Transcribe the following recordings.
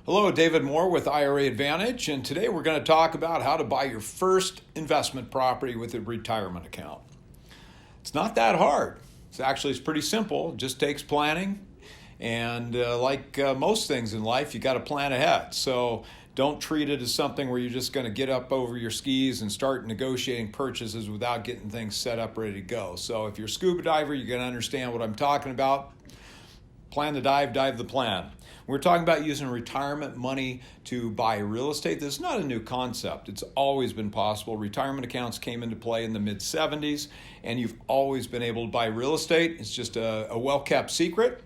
Hello, David Moore with IRA Advantage, and today we're going to talk about how to buy your first investment property with a retirement account. It's not that hard. It's pretty simple. It just takes planning, and like most things in life, you got to plan ahead. So don't treat it as something where you're just going to get up over your skis and start negotiating purchases without getting things set up ready to go. So if you're a scuba diver, you're going to understand what I'm talking about. Plan the dive, dive the plan. We're talking about using retirement money to buy real estate. This is not a new concept. It's always been possible. Retirement accounts came into play in the mid-70s, and you've always been able to buy real estate. It's just a well-kept secret.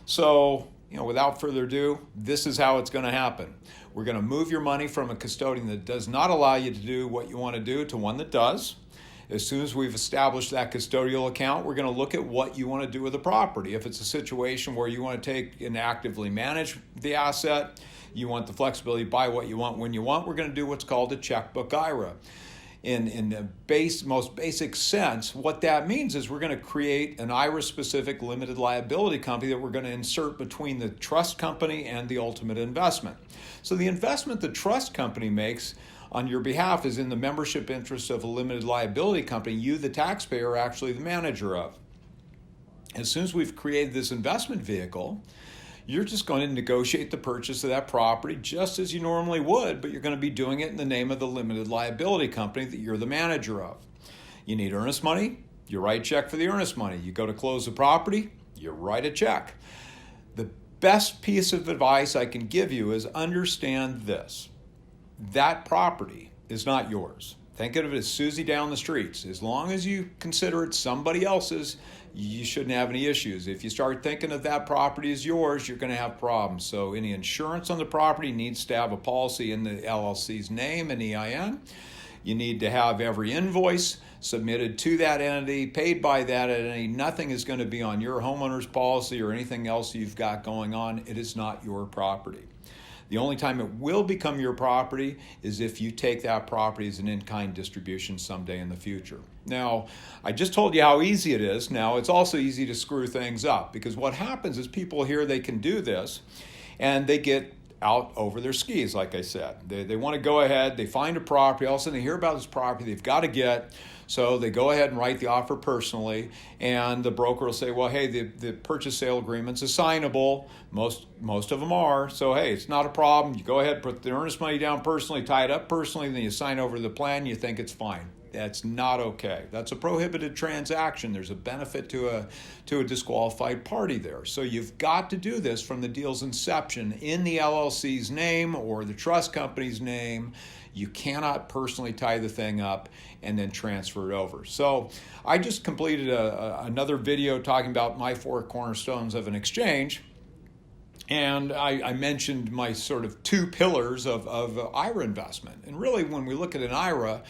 So, without further ado, this is how it's going to happen. We're going to move your money from a custodian that does not allow you to do what you want to do to one that does. As soon as we've established that custodial account, we're going to look at what you want to do with the property. If it's a situation where you want to take and actively manage the asset, you want the flexibility to buy what you want when you want, we're going to do what's called a checkbook IRA. In the most basic sense, what that means is we're going to create an IRA-specific limited liability company that we're going to insert between the trust company and the ultimate investment. So the investment the trust company makes on your behalf is in the membership interest of a limited liability company you, the taxpayer, are actually the manager of. As soon as we've created this investment vehicle, you're just going to negotiate the purchase of that property just as you normally would, but you're going to be doing it in the name of the limited liability company that you're the manager of. You need earnest money, you write a check for the earnest money. You go to close the property, you write a check. The best piece of advice I can give you is understand this. That property is not yours. Think of it as Susie down the streets. As long as you consider it somebody else's, you shouldn't have any issues. If you start thinking of that property as yours, you're going to have problems. So any insurance on the property needs to have a policy in the LLC's name and EIN. You need to have every invoice submitted to that entity, paid by that entity. Nothing is going to be on your homeowner's policy or anything else you've got going on. It is not your property. The only time it will become your property is if you take that property as an in-kind distribution someday in the future. Now, I just told you how easy it is. Now, it's also easy to screw things up because what happens is people hear they can do this and they get out over their skis, like I said. They want to go ahead, they find a property, all of a sudden they hear about this property they've got to get, so they go ahead and write the offer personally, and the broker will say, well, hey, the purchase sale agreement's assignable. Most of them are, so hey, it's not a problem. You go ahead, put the earnest money down personally, tie it up personally, then you sign over the plan, you think it's fine. That's not okay. That's a prohibited transaction. There's a benefit to a disqualified party there. So you've got to do this from the deal's inception in the LLC's name or the trust company's name. You cannot personally tie the thing up and then transfer it over. So I just completed another video talking about my 4 cornerstones of an exchange. And I mentioned my sort of 2 pillars of IRA investment. And really, when we look at an IRA,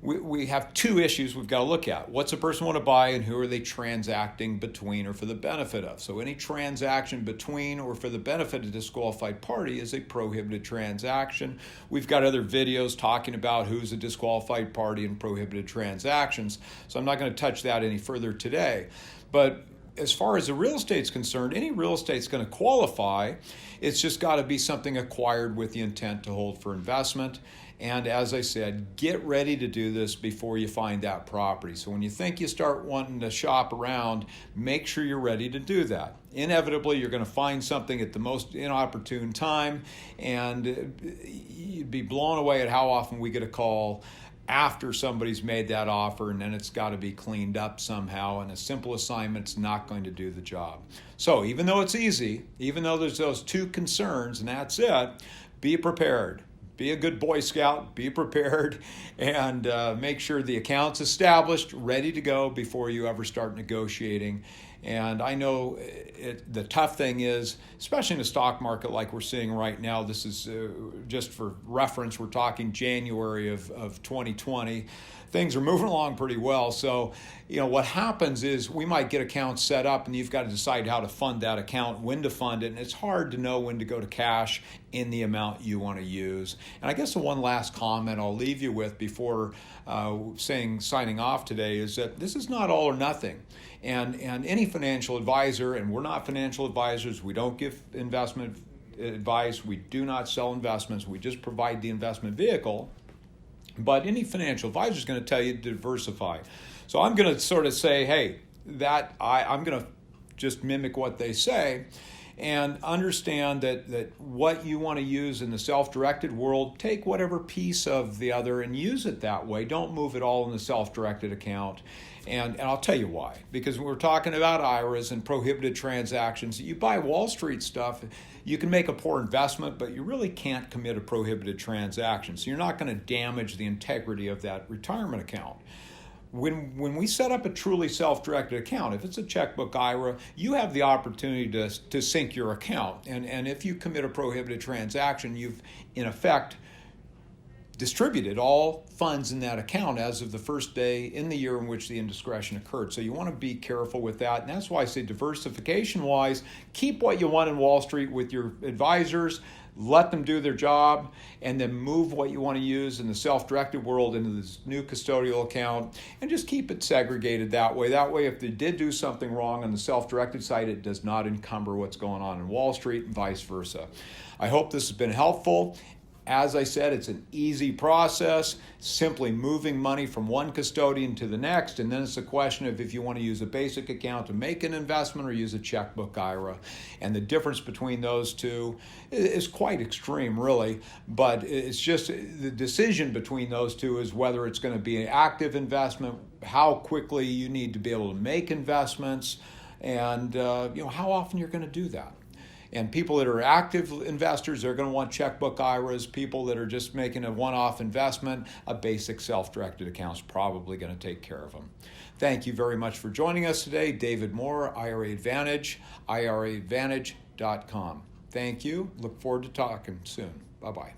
we have 2 issues we've got to look at. What's a person want to buy and who are they transacting between or for the benefit of? So any transaction between or for the benefit of a disqualified party is a prohibited transaction. We've got other videos talking about who's a disqualified party and prohibited transactions. So I'm not going to touch that any further today. But as far as the real estate's concerned, any real estate's going to qualify. It's just got to be something acquired with the intent to hold for investment. And as I said, get ready to do this before you find that property. So when you think you start wanting to shop around, make sure you're ready to do that. Inevitably, you're going to find something at the most inopportune time, and you'd be blown away at how often we get a call after somebody's made that offer, and then it's got to be cleaned up somehow, and a simple assignment's not going to do the job. So even though it's easy, even though there's those 2 concerns, and that's it, be prepared. Be a good Boy Scout, be prepared, and make sure the account's established, ready to go before you ever start negotiating. And I know the tough thing is, especially in the stock market like we're seeing right now, this is just for reference, we're talking January of 2020. Things are moving along pretty well. So, what happens is we might get accounts set up and you've got to decide how to fund that account, when to fund it. And it's hard to know when to go to cash in the amount you want to use. And I guess the one last comment I'll leave you with before signing off today is that this is not all or nothing. And any financial advisor, and we're not financial advisors, we don't give investment advice. We do not sell investments. We just provide the investment vehicle. But any financial advisor is going to tell you to diversify. So I'm going to sort of say, hey, I'm going to just mimic what they say and understand that what you want to use in the self-directed world, take whatever piece of the other and use it that way. Don't move it all in the self-directed account. And I'll tell you why. Because when we're talking about IRAs and prohibited transactions, you buy Wall Street stuff, you can make a poor investment, but you really can't commit a prohibited transaction. So you're not going to damage the integrity of that retirement account. When we set up a truly self-directed account, if it's a checkbook IRA, you have the opportunity to sync your account. And if you commit a prohibited transaction, you've, in effect, distributed all funds in that account as of the first day in the year in which the indiscretion occurred. So you want to be careful with that. And that's why I say diversification-wise, keep what you want in Wall Street with your advisors, let them do their job, and then move what you want to use in the self-directed world into this new custodial account, and just keep it segregated that way. That way, if they did do something wrong on the self-directed side, it does not encumber what's going on in Wall Street and vice versa. I hope this has been helpful. As I said, it's an easy process, simply moving money from one custodian to the next, and then it's a question of if you want to use a basic account to make an investment or use a checkbook IRA. And the difference between those two is quite extreme, really, but it's just the decision between those two is whether it's going to be an active investment, how quickly you need to be able to make investments, and how often you're going to do that. And people that are active investors, they're going to want checkbook IRAs. People that are just making a one-off investment, a basic self-directed account is probably going to take care of them. Thank you very much for joining us today. David Moore, IRA Advantage, IRAadvantage.com. Thank you. Look forward to talking soon. Bye-bye.